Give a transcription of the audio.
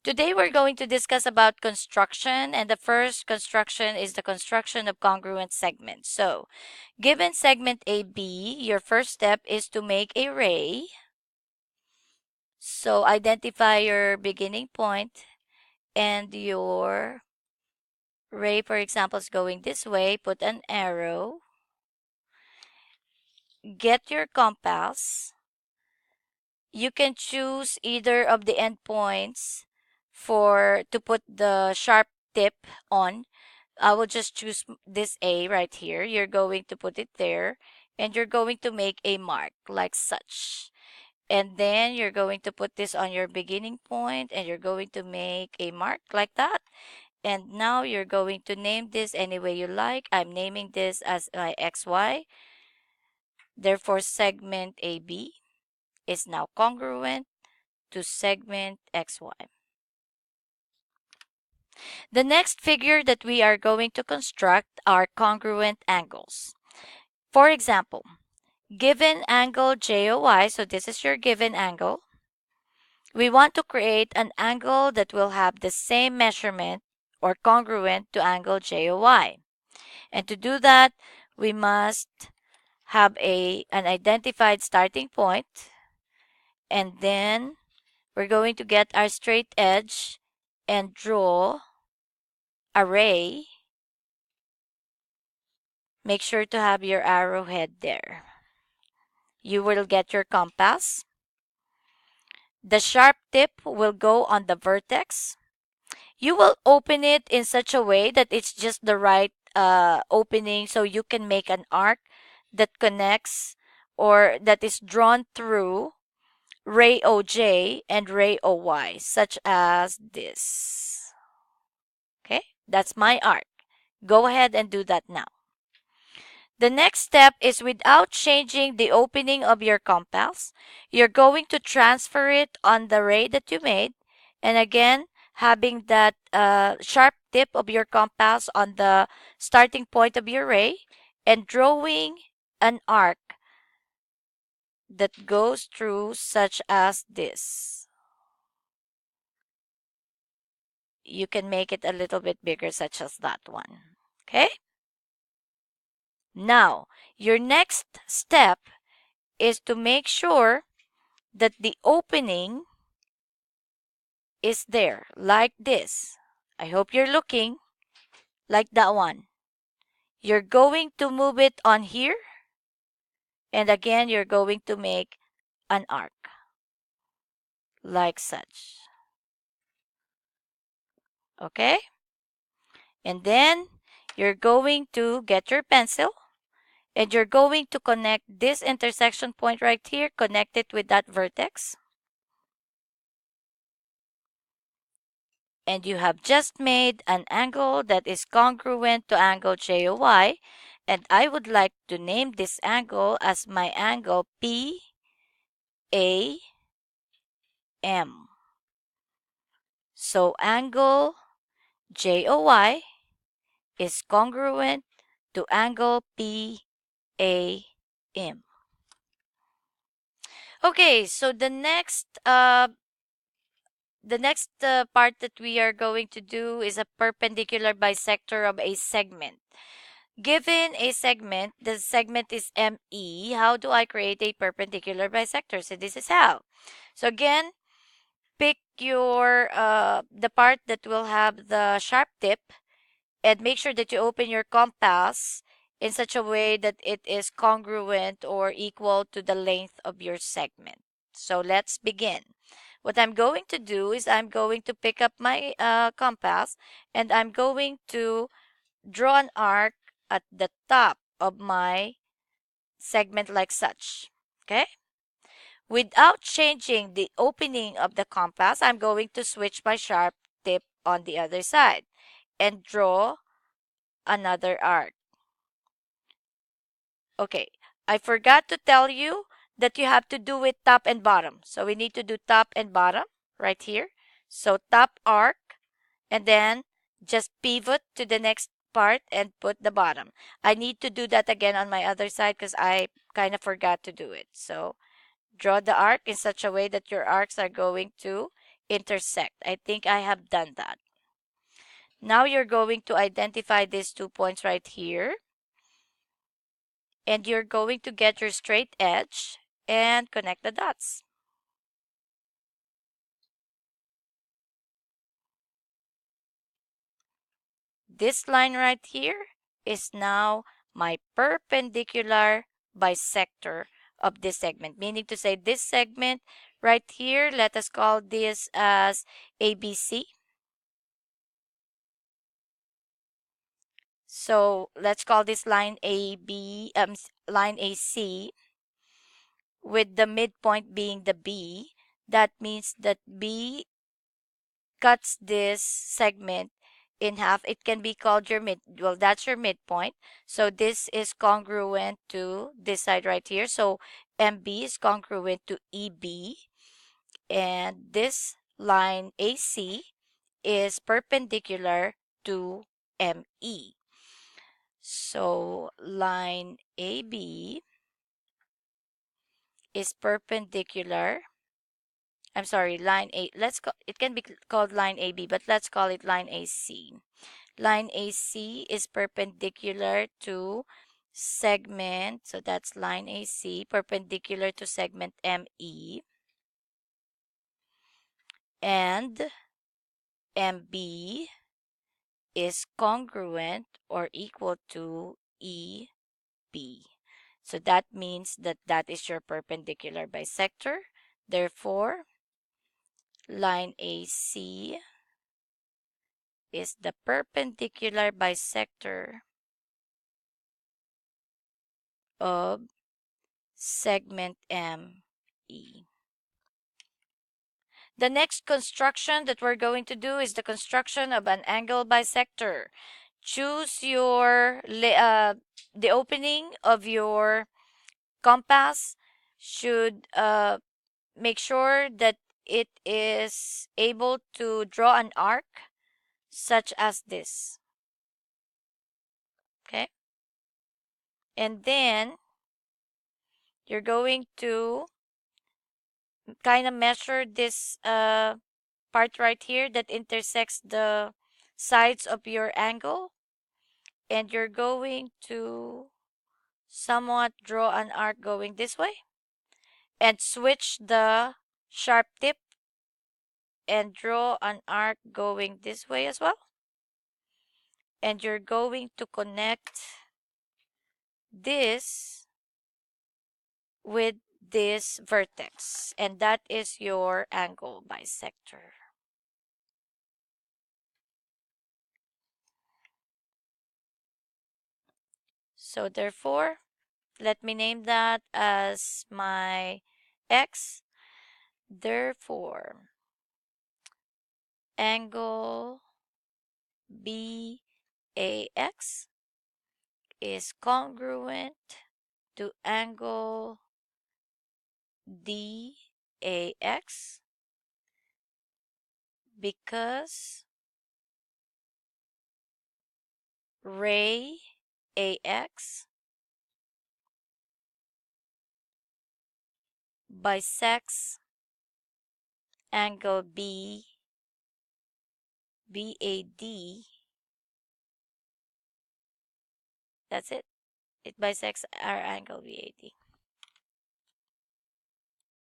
Today we're going to discuss about construction, and the first construction is the construction of congruent segments. So, given segment AB, your first step is to make a ray. So, identify your beginning point and your ray, for example, is going this way. Put an arrow. Get your compass. You can choose either of the endpoints for to put the sharp tip on. I will just choose this A right here. You're going to put it there and you're going to make a mark like such. And then you're going to put this on your beginning point and you're going to make a mark like that. And now you're going to name this any way you like. I'm naming this as my XY. Therefore, segment AB is now congruent to segment XY. The next figure that we are going to construct are congruent angles. For example, given angle JOY, so this is your given angle, we want to create an angle that will have the same measurement or congruent to angle JOY. And to do that, we must have an identified starting point, and then we're going to get our straight edge and draw a ray. Make sure to have your arrowhead there. You will get your compass. The sharp tip will go on the vertex. You will open it in such a way that it's just the right opening so you can make an arc that connects or that is drawn through ray OJ and ray OY, such as this. Okay, that's my arc. Go ahead and do that now. The next step is without changing the opening of your compass, you're going to transfer it on the ray that you made. And again, having that sharp tip of your compass on the starting point of your ray and drawing an arc that goes through such as this. You can make it a little bit bigger such as that one. Okay? Now, your next step is to make sure that the opening is there like this. I hope you're looking like that one. You're going to move it on here, and again you're going to make an arc like such. Okay? And then you're going to get your pencil and you're going to connect this intersection point right here, connect it with that vertex. And you have just made an angle that is congruent to angle JOY. And I would like to name this angle as my angle PAM. So angle JOY is congruent to angle PAM. Okay, so the next part that we are going to do is a perpendicular bisector of a segment. Given a segment, the segment is ME. How do I create a perpendicular bisector? So this is how. So again, pick your the part that will have the sharp tip and make sure that you open your compass in such a way that it is congruent or equal to the length of your segment. So let's begin. What I'm going to do is I'm going to pick up my compass and I'm going to draw an arc at the top of my segment like such. Okay? Without changing the opening of the compass, I'm going to switch my sharp tip on the other side and draw another arc. Okay, I forgot to tell you that you have to do it top and bottom. So we need to do top and bottom right here. So top arc and then just pivot to the next part and put the bottom. I need to do that again on my other side because I kind of forgot to do it. So draw the arc in such a way that your arcs are going to intersect. I think I have done that. Now you're going to identify these 2 points right here. And you're going to get your straight edge and connect the dots. This line right here is now my perpendicular bisector of this segment. Meaning to say this segment right here, let us call this as ABC. So let's call this line line AC, with the midpoint being the B. That means that B cuts this segment in half. It can be called your well, that's your midpoint. So this is congruent to this side right here. So MB is congruent to EB. And this line AC is perpendicular to ME. So line AB is perpendicular. I'm sorry, line A. It can be called line AB, but let's call it line AC. Line AC is perpendicular to segment, so that's line AC, perpendicular to segment ME. And MB is congruent or equal to EB. So that means that that is your perpendicular bisector. Therefore, line AC is the perpendicular bisector of segment ME. The next construction that we're going to do is the construction of an angle bisector. Choose the opening of your compass should make sure that it is able to draw an arc such as this. Okay? And then you're going to kind of measure this part right here that intersects the sides of your angle. And you're going to somewhat draw an arc going this way. And switch the sharp tip and draw an arc going this way as well. And you're going to connect this with this vertex, and that is your angle bisector. So therefore, let me name that as my X. Therefore, angle BAX is congruent to angle DAX because ray AX bisects angle BAD. That's it. It bisects our angle BAD.